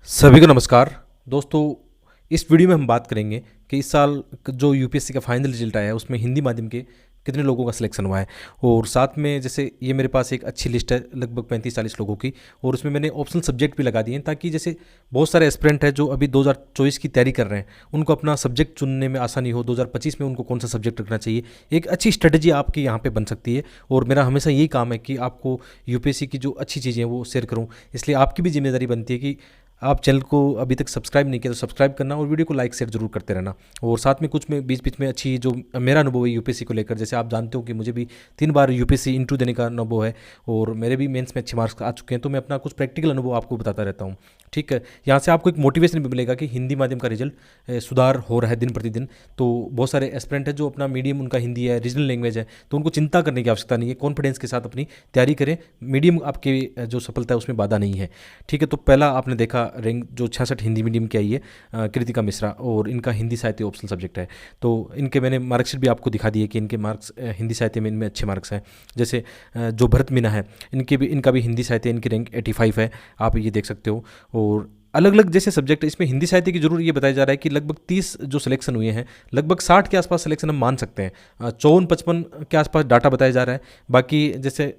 सभी को नमस्कार दोस्तों। इस वीडियो में हम बात करेंगे कि इस साल जो यूपीएससी का फाइनल रिजल्ट आया है उसमें हिंदी माध्यम के कितने लोगों का सिलेक्शन हुआ है। और साथ में जैसे ये मेरे पास एक अच्छी लिस्ट है लगभग 35-40 लोगों की, और उसमें मैंने ऑप्शनल सब्जेक्ट भी लगा दिए हैं ताकि जैसे बहुत सारे एस्पिरेंट हैं जो अभी 2024 की तैयारी कर रहे हैं उनको अपना सब्जेक्ट चुनने में आसानी हो, 2025 में उनको कौन सा सब्जेक्ट रखना चाहिए। एक अच्छी स्ट्रेटजी आपकी यहाँ पे बन सकती है और मेरा हमेशा यही काम है कि आपको यूपीएससी की जो अच्छी चीज़ें हैं वो शेयर करूँ। इसलिए आपकी भी जिम्मेदारी बनती है कि आप चैनल को अभी तक सब्सक्राइब नहीं किया तो सब्सक्राइब करना और वीडियो को लाइक शेयर जरूर करते रहना। और साथ में कुछ में बीच बीच में अच्छी जो मेरा अनुभव है यूपीएससी को लेकर, जैसे आप जानते हो कि मुझे भी 3 बार यूपीएससी इंटरव्यू देने का अनुभव है और मेरे भी मेंस में अच्छे मार्क्स आ चुके हैं, तो मैं अपना कुछ प्रैक्टिकल अनुभव आपको बताता रहता हूँ। ठीक है, यहाँ से आपको एक मोटिवेशन भी मिलेगा कि हिंदी माध्यम का रिजल्ट सुधार हो रहा है दिन प्रतिदिन। तो बहुत सारे एस्पिरेंट है जो अपना मीडियम उनका हिंदी है, रीजनल लैंग्वेज है, तो उनको चिंता करने की आवश्यकता नहीं है, कॉन्फिडेंस के साथ अपनी तैयारी करें। मीडियम आपके जो सफलता है उसमें बाधा नहीं है। ठीक है, तो पहला आपने देखा रैंक जो 66 हिंदी मीडियम की आई है, कृतिका मिश्रा, और इनका हिंदी साहित्य ऑप्शनल सब्जेक्ट है। तो इनके मैंने मार्कशीट भी आपको दिखा दी है कि इनके मार्क्स हिंदी साहित्य में इनमें अच्छे मार्क्स हैं। जैसे जो भरत मीना है इनका भी हिंदी साहित्य इनकी रैंक 85 है, आप ये देख सकते हो। और अलग अलग जैसे सब्जेक्ट इसमें हिंदी साहित्य की जरूर ये बताया जा रहा है कि लगभग 30 जो सिलेक्शन हुए हैं, लगभग 60 के आसपास सिलेक्शन हम मान सकते हैं। 54-55 के आसपास डाटा बताया जा रहा है। बाकी जैसे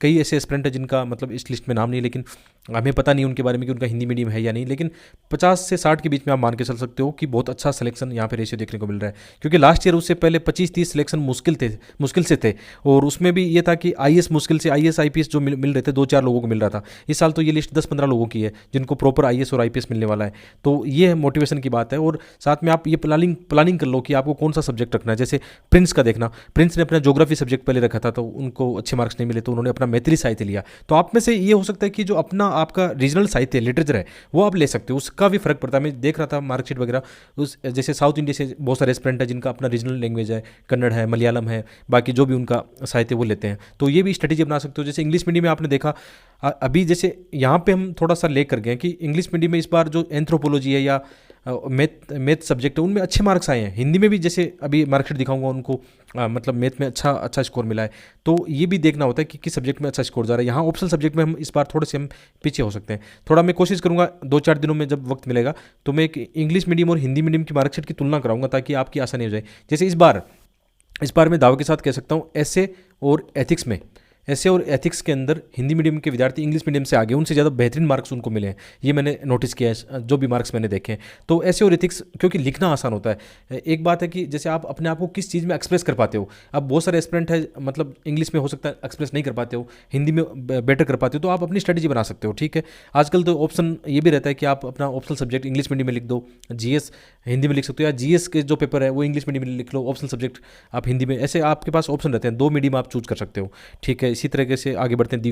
कई ऐसे एस्पिरेंट हैं जिनका मतलब इस लिस्ट में नाम नहीं है, लेकिन हमें पता नहीं उनके बारे में कि उनका हिंदी मीडियम है या नहीं, लेकिन 50 से 60 के बीच में आप मान के चल सकते हो कि बहुत अच्छा सिलेक्शन यहाँ पे रेशियो देखने को मिल रहा है। क्योंकि लास्ट ईयर उससे पहले 25-30 सिलेक्शन मुश्किल से थे, और उसमें भी ये था कि आईएएस मुश्किल से आईएएस आईपीएस जो मिल रहे थे 2-4 लोगों को मिल रहा था। इस साल तो ये लिस्ट 10-15 लोगों की है जिनको प्रॉपर आईएएस और आईपीएस मिलने वाला है। तो ये मोटिवेशन की बात है। और साथ में आप ये प्लानिंग कर लो कि आपको कौन सा सब्जेक्ट रखना है। जैसे प्रिंस का देखना, प्रिंस ने अपना ज्योग्राफी सब्जेक्ट पहले रखा था तो उनको अच्छे मार्क्स नहीं मिले, तो उन्होंने अपना मैथिली साहित्य लिया। तो आप में से ये हो सकता है कि जो अपना आपका रीजनल साहित्य लिटरेचर है वो आप ले सकते हो, उसका भी फर्क पड़ता है। मैं देख रहा था मार्कशीट वगैरह, उस जैसे साउथ इंडिया से बहुत सारे एस्पिरेंट है जिनका अपना रीजनल लैंग्वेज है, कन्नड़ है, मलयालम है, बाकी जो भी उनका साहित्य वो लेते हैं। तो ये भी स्ट्रेटेजी बना सकते हो। जैसे इंग्लिश मीडियम में आपने देखा अभी जैसे यहाँ पे हम थोड़ा सा ले कर गए कि इंग्लिश मीडियम में इस बार जो एंथ्रोपोलॉजी है या मैथ सब्जेक्ट है उनमें अच्छे मार्क्स आए हैं। हिंदी में भी जैसे अभी मार्कशीट दिखाऊंगा उनको मतलब मैथ में अच्छा स्कोर मिला है। तो ये भी देखना होता है कि किस सब्जेक्ट में अच्छा स्कोर जा रहा है। यहाँ ऑप्शनल सब्जेक्ट में हम इस बार थोड़े से हम पीछे हो सकते हैं। थोड़ा मैं कोशिश करूँगा 2-4 दिनों में जब वक्त मिलेगा तो मैं एक इंग्लिश मीडियम और हिंदी मीडियम की मार्कशीट की तुलना कराऊंगा ताकि आपकी आसानी हो जाए। जैसे इस बार मैं दावे के साथ कह सकता हूँ ऐसे और एथिक्स के अंदर हिंदी मीडियम के विद्यार्थी इंग्लिश मीडियम से आगे, उनसे ज़्यादा बेहतरीन मार्क्स उनको मिले हैं। ये मैंने नोटिस किया है जो भी मार्क्स मैंने देखे हैं। तो ऐसे और एथिक्स क्योंकि लिखना आसान होता है। एक बात है कि जैसे आप अपने आप को किस चीज़ में एक्सप्रेस कर पाते हो। अब बहुत सारे एस्पिरेंट है मतलब इंग्लिश में हो सकता है एक्सप्रेस नहीं कर पाते हो, हिंदी में बेटर कर पाते हो, तो आप अपनी स्ट्रेटजी बना सकते हो। ठीक है, आजकल तो ऑप्शन ये भी रहता है कि आप अपना ऑप्शनल सब्जेक्ट इंग्लिश मीडियम में लिख दो, जीएस हिंदी में लिख सकते हो, या जीएस के जो पेपर है वो इंग्लिश मीडियम में लिख लो, ऑप्शनल सब्जेक्ट आप हिंदी में। ऐसे आपके पास ऑप्शन रहते हैं, 2 मीडियम आप चूज कर सकते हो। ठीक है, इसी तरीके से आगे बढ़ते हैं।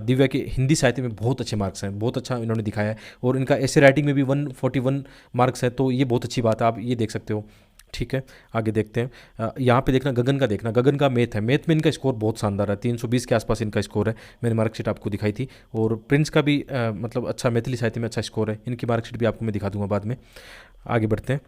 दिव्या के हिंदी साहित्य में बहुत अच्छे मार्क्स हैं, बहुत अच्छा इन्होंने दिखाया है, और इनका ऐसे राइटिंग में भी 141 मार्क्स है, तो ये बहुत अच्छी बात है, आप ये देख सकते हो। ठीक है, आगे देखते हैं। यहाँ पे देखना गगन का मैथ में इनका स्कोर बहुत शानदार है, 320 के आसपास इनका स्कोर है। मैंने मार्कशीट आपको दिखाई थी। और प्रिंस का भी मतलब अच्छा मैथिली साहित्य में अच्छा स्कोर है, इनकी मार्कशीट भी आपको मैं दिखा दूंगा बाद में। आगे बढ़ते हैं।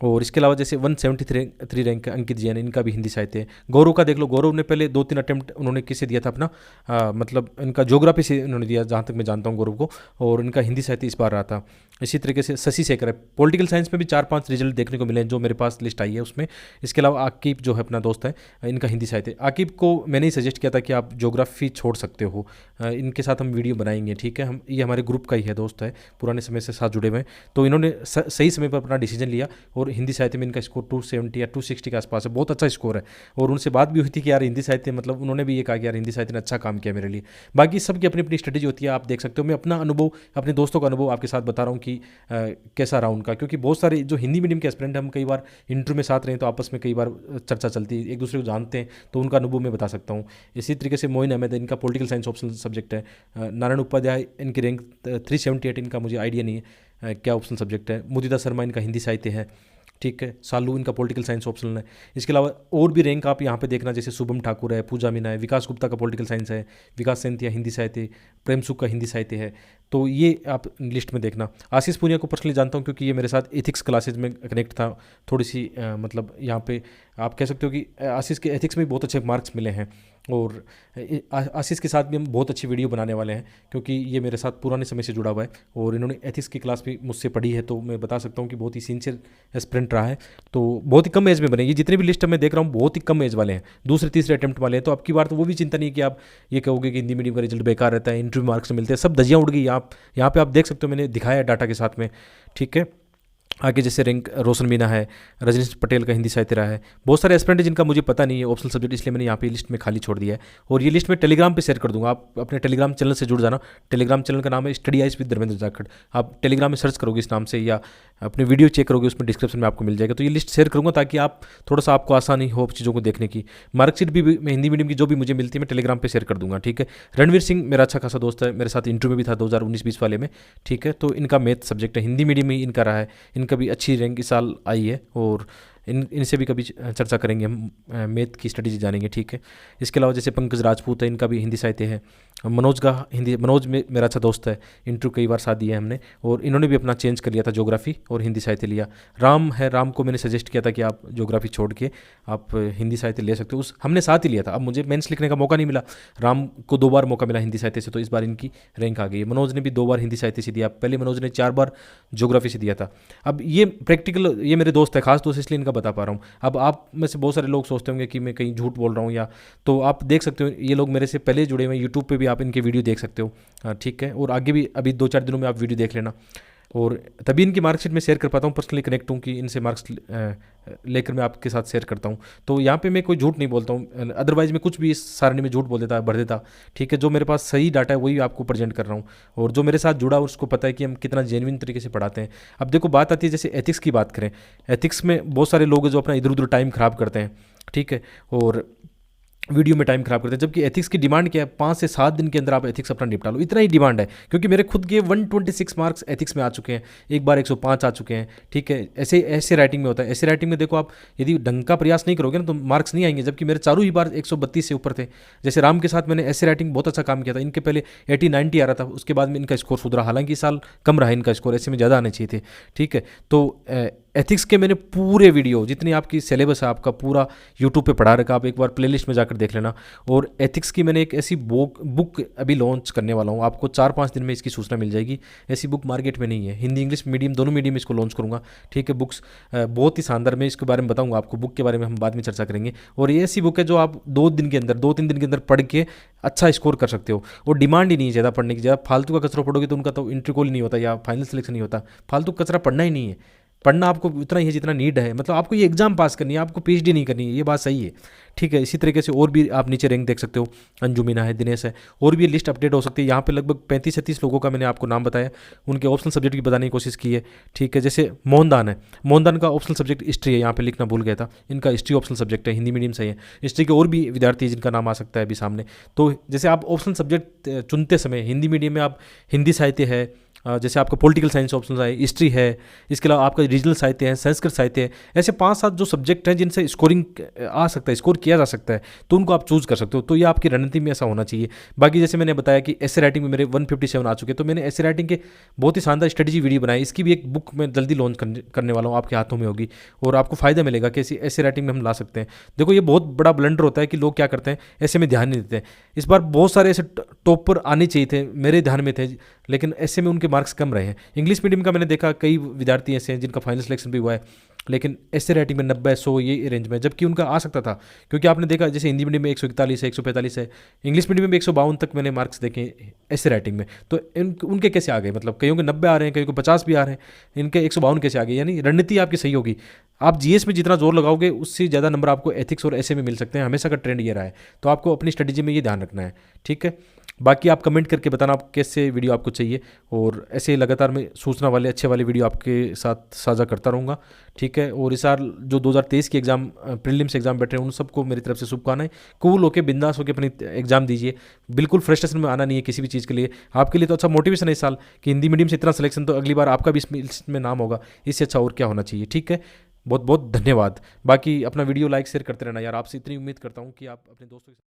और इसके अलावा जैसे 173 रैंक अंकित जैन, इनका भी हिंदी साहित्य है। गौरव का देख लो, गौरव ने पहले 2-3 अटेम्प्ट उन्होंने किससे दिया था अपना मतलब इनका ज्योग्राफी से उन्होंने दिया जहाँ तक मैं जानता हूँ गौरव को, और इनका हिंदी साहित्य इस बार रहा था। इसी तरीके से शशि शेखर है, पॉलिटिकल साइंस में भी 4-5 रिजल्ट देखने को मिले हैं जो मेरे पास लिस्ट आई है उसमें। इसके अलावा आकिब जो है अपना दोस्त है, इनका हिंदी साहित्य। आकिब को मैंने ही सजेस्ट किया था कि आप ज्योग्राफी छोड़ सकते हो, इनके साथ हम वीडियो बनाएंगे। ठीक है, हम ये हमारे ग्रुप का ही है, दोस्त है, पुराने समय से साथ जुड़े हुए हैं। तो इन्होंने सही समय पर अपना डिसीजन लिया, और हिंदी साहित्य में इनका स्कोर 270 या 260 के आसपास है, बहुत अच्छा स्कोर है। और उनसे बात भी हुई थी कि यार हिंदी साहित्य मतलब उन्होंने भी ये कहा कि यार हिंदी साहित्य ने अच्छा काम किया मेरे लिए। बाकी सबकी अपनी अपनी स्ट्रेटेजी होती है, आप देख सकते हो। मैं अपना अनुभव, अपने दोस्तों का अनुभव आपके साथ बता रहा हूँ कि कैसा रहा उनका, क्योंकि बहुत सारे जो हिंदी मीडियम के एस्पिरेंट हम कई बार इंटरव्यू में साथ रहे तो आपस में कई बार चर्चा चलती है, एक दूसरे को जानते हैं, तो उनका अनुभव मैं बता सकता हूँ। इसी तरीके से मोइन अहमद है, इनका पॉलिटिकल साइंस ऑप्शनल सब्जेक्ट है। नारायण उपाध्याय, इनकी रैंक 378, इनका मुझे आइडिया नहीं है क्या ऑप्शनल सब्जेक्ट है। मुदिता शर्मा, इनका हिंदी साहित्य है। ठीक है, सालू, इनका पॉलिटिकल साइंस ऑप्शनल है। इसके अलावा और भी रैंक आप यहाँ पे देखना, जैसे शुभम ठाकुर है, पूजा मीना है, विकास गुप्ता का पॉलिटिकल साइंस है, विकास सेंथिया हिंदी साहित्य, प्रेम सुख का हिंदी साहित्य है। तो ये आप लिस्ट में देखना। आशीष पुनिया को पर्सनली जानता हूँ क्योंकि ये मेरे साथ एथिक्स क्लासेज में कनेक्ट था थोड़ी सी मतलब यहाँ पे आप कह सकते हो कि आशीष के एथिक्स में बहुत अच्छे मार्क्स मिले हैं। और आशीष के साथ भी हम बहुत अच्छी वीडियो बनाने वाले हैं, क्योंकि ये मेरे साथ पुराने समय से जुड़ा हुआ है और इन्होंने एथिक्स की क्लास भी मुझसे पढ़ी है, तो मैं बता सकता हूँ कि बहुत ही सिंसियर एस्पिरेंट रहा है। तो बहुत ही कम एज में बनेगी, जितने भी लिस्ट मैं देख रहा हूँ बहुत ही कम एज वाले हैं, दूसरे तीसरे अटेम्प्ट वाले हैं। तो आपकी बार तो वो भी चिंता नहीं कि आप ये कहोगे कि हिंदी मीडियम का रिजल्ट बेकार रहता है, इंटरव्यू मार्क्स मिलते हैं, सब धज्जियाँ उड़ गई। आप यहाँ पे आप देख सकते हो, मैंने दिखाया है डाटा के साथ में, ठीक है। आगे जैसे रैंक रोशन मीना है, रजनीश पटेल का हिंदी साहित्य रहा है, बहुत सारे एस्पिरेंट हैं जिनका मुझे पता नहीं है ऑप्शनल सब्जेक्ट, इसलिए मैंने यहाँ पे लिस्ट में खाली छोड़ दिया है। और ये लिस्ट मैं टेलीग्राम पे शेयर कर दूंगा, आप अपने टेलीग्राम चैनल से जुड़ जाना। टेलीग्राम चैनल का नाम है study eyes with Dharmendra Jakhar, आप टेलीग्राम में सर्च करोगे इस नाम से या अपने वीडियो चेक करोगे, उसमें डिस्क्रिप्शन में आपको मिल जाएगा। तो ये लिस्ट शेयर करूँगा ताकि आप थोड़ा सा आपको आसानी हो चीज़ों को देखने की। मार्कशीट भी मैं हिंदी मीडियम की जो भी मुझे मिलती है मैं टेलीग्राम पर शेयर कर दूंगा, ठीक है। रणवीर सिंह मेरा अच्छा खासा दोस्त है, मेरे साथ इंटरव्यू में भी था 2019-20 वाले में, ठीक है। तो इनका मैथ सब्जेक्ट है, हिंदी मीडियम में इनका रहा है, इनका भी अच्छी रैंक इस साल आई है और इनसे भी कभी चर्चा करेंगे हम, मैथ की स्ट्रेटेजी जानेंगे, ठीक है। इसके अलावा जैसे पंकज राजपूत है, इनका भी हिंदी साहित्य है। मनोज का हिंदी, मनोज में मेरा अच्छा दोस्त है, इंटरव्यू कई बार साथ दिया है हमने, और इन्होंने भी अपना चेंज कर लिया था, ज्योग्राफी और हिंदी साहित्य लिया। राम है, राम को मैंने सजेस्ट किया था कि आप ज्योग्राफी छोड़ के आप हिंदी साहित्य ले सकते हो, उस हमने साथ ही लिया था। अब मुझे मेंस लिखने का मौका नहीं मिला, राम को 2 बार मौका मिला हिंदी साहित्य से, तो इस बार इनकी रैंक आ गई है। मनोज ने भी 2 बार हिंदी साहित्य से दिया, पहले मनोज ने 4 बार ज्योग्राफी से दिया था। अब ये प्रैक्टिकल, ये मेरे दोस्त है, खास दोस्त, इसलिए इनका बता पा रहा हूँ। अब आप में से बहुत सारे लोग सोचते होंगे कि मैं कहीं झूठ बोल रहा हूँ, या तो आप देख सकते हो ये लोग मेरे से पहले जुड़े हुए हैं, यूट्यूब पे भी आप इनके वीडियो देख सकते हो, ठीक है। और आगे भी अभी 2-4 दिनों में आप वीडियो देख लेना, और तभी इनकी मार्कशीट में शेयर कर पाता हूँ, पर्सनली कनेक्ट हूँ कि इनसे मार्क्स लेकर मैं आपके साथ शेयर करता हूँ। तो यहाँ पे मैं कोई झूठ नहीं बोलता हूँ, अदरवाइज मैं कुछ भी इस सारणी में झूठ बोल देता, भर देता, ठीक है। जो मेरे पास सही डाटा है वही आपको प्रेजेंट कर रहा हूँ, और जो मेरे साथ जुड़ा उसको पता है कि हम कितना जेन्युइन तरीके से पढ़ाते हैं। अब देखो बात आती है, जैसे एथिक्स की बात करें, एथिक्स में बहुत सारे लोग हैं जो अपना इधर उधर टाइम ख़राब करते हैं, ठीक है, और वीडियो में टाइम खराब करते हैं, जबकि एथिक्स की डिमांड क्या है, 5 से 7 दिन के अंदर आप एथिक्स अपना निपटा लो, इतना ही डिमांड है। क्योंकि मेरे खुद के 126 मार्क्स एथिक्स में आ चुके हैं, एक बार 105 आ चुके हैं, ठीक है। ऐसे ऐसे राइटिंग में होता है, ऐसे राइटिंग में देखो आप यदि ढंग का प्रयास नहीं करोगे ना तो मार्क्स नहीं आएंगे, जबकि मेरे चारों ही बार 132 से ऊपर थे। जैसे राम के साथ मैंने ऐसे राइटिंग बहुत अच्छा काम किया था, इनके पहले 80-90 आ रहा था, उसके बाद में इनका स्कोर सुधरा, हालांकि इस साल कम रहा इनका स्कोर, ऐसे में ज़्यादा आने चाहिए थे, ठीक है। तो एथिक्स के मैंने पूरे वीडियो, जितनी आपकी सिलेबस है आपका पूरा यूट्यूब पे पढ़ा रखा, आप एक बार प्लेलिस्ट में जाकर देख लेना। और एथिक्स की मैंने एक ऐसी बुक अभी लॉन्च करने वाला हूँ, आपको 4-5 दिन में इसकी सूचना मिल जाएगी। ऐसी बुक मार्केट में नहीं है, हिंदी इंग्लिश मीडियम दोनों मीडियम इसको लॉन्च करूँगा, ठीक है। बुक्स बहुत ही शानदार, मैं इसके बारे में बताऊँगा आपको, बुक के बारे में हम बाद में चर्चा करेंगे। और ये ऐसी बुक है जो आप 2-3 दिन के अंदर पढ़ के अच्छा स्कोर कर सकते हो, और डिमांड ही नहीं है ज़्यादा पढ़ने की। ज़्यादा फालतू का कचरा पढ़ोगे तो उनका तो इंटरव्यू कॉल नहीं होता या फाइनल सिलेक्शन नहीं होता, फालतू कचरा पढ़ना ही नहीं है। पढ़ना आपको उतना ही है जितना नीड है, मतलब आपको ये एग्जाम पास करनी है, आपको पीएचडी नहीं करनी है, ये बात सही है, ठीक है। इसी तरीके से और भी आप नीचे रैंक देख सकते हो, अंजू मीना है, दिनेश है, और भी लिस्ट अपडेट हो सकती है। यहाँ पे लगभग 35-36 लोगों का मैंने आपको नाम बताया, उनके ऑप्शनल सब्जेक्ट की बताने की कोशिश की है, ठीक है। जैसे मोहनदान है, मोहनदान का ऑप्शनल सब्जेक्ट हिस्ट्री है, यहाँ पे लिखना भूल गया था, इनका हिस्ट्री ऑप्शनल सब्जेक्ट है, हिंदी मीडियम से है। हिस्ट्री के और भी विद्यार्थी जिनका नाम आ सकता है अभी सामने। तो जैसे आप ऑप्शनल सब्जेक्ट चुनते समय हिंदी मीडियम में आप हिंदी साहित्य है, जैसे आपका पॉलिटिकल साइंस ऑप्शन है, हिस्ट्री है, इसके अलावा आपका रीजनल साहित्य है, संस्कृत साहित्य है, ऐसे 5-7 जो सब्जेक्ट हैं जिनसे स्कोरिंग आ सकता है, स्कोर किया जा सकता है, तो उनको आप चूज़ कर सकते हो। तो ये आपकी रणनीति में ऐसा होना चाहिए। बाकी जैसे मैंने बताया कि ऐसे राइटिंग में मेरे 157 आ चुके, तो मैंने ऐसे राइटिंग के बहुत ही शानदार स्ट्रेटेजी वीडियो बनाई, इसकी भी एक बुक मैं जल्दी लॉन्च करने वाला हूँ, आपके हाथों में होगी, और आपको फायदा मिलेगा कि ऐसे राइटिंग में हम ला सकते हैं। देखो ये बहुत बड़ा ब्लंडर होता है कि लोग क्या करते हैं, ऐसे में ध्यान नहीं देते हैं। इस बार बहुत सारे ऐसे टॉपर आने चाहिए थे, मेरे ध्यान में थे, लेकिन ऐसे में उनके मार्क्स कम रहे हैं। इंग्लिश मीडियम का मैंने देखा कई विद्यार्थी ऐसे हैं जिनका फाइनल सिलेक्शन भी हुआ है, लेकिन ऐसे राइटिंग में 90-100 ये रेंज में, जबकि उनका आ सकता था। क्योंकि आपने देखा जैसे हिंदी मीडियम में 141 है, 145 है, इंग्लिश मीडियम में भी 152 तक मैंने मार्क्स देखे ऐसे राइटिंग में। तो उनके कैसे आ गए, मतलब कईयों के 90 आ रहे हैं, कईयों को 50 भी आ रहे हैं, इनके 152 कैसे आ गए। यानी रणनीति आपकी सही होगी, आप जीएस में जितना जोर लगाओगे उससे ज़्यादा नंबर आपको एथिक्स और ऐसे में मिल सकते हैं, हमेशा का ट्रेंड ये रहा है। तो आपको अपनी स्ट्रेटेजी में ये ध्यान रखना है, ठीक है। बाकी आप कमेंट करके बताना आप कैसे वीडियो आपको चाहिए, और ऐसे लगातार मैं सूचना वाले अच्छे वाले वीडियो आपके साथ साझा करता रहूँगा, ठीक है। और इस साल जो 2023 की एग्ज़ाम प्रीलिम्स एग्जाम बैठ रहे हैं उन सबको मेरी तरफ से शुभकामनाएं। कूल होकर बिंदास होकर अपनी एग्जाम दीजिए, बिल्कुल फ्रस्ट्रेशन में आना नहीं है किसी भी चीज़ के लिए। आपके लिए तो अच्छा मोटिवेशन है इस साल कि हिंदी मीडियम से इतना सिलेक्शन, तो अगली बार आपका भी इसमें नाम होगा, इससे अच्छा और क्या होना चाहिए, ठीक है। बहुत बहुत धन्यवाद। बाकी अपना वीडियो लाइक शेयर करते रहना यार, आपसे इतनी उम्मीद करता हूँ कि आप अपने दोस्तों के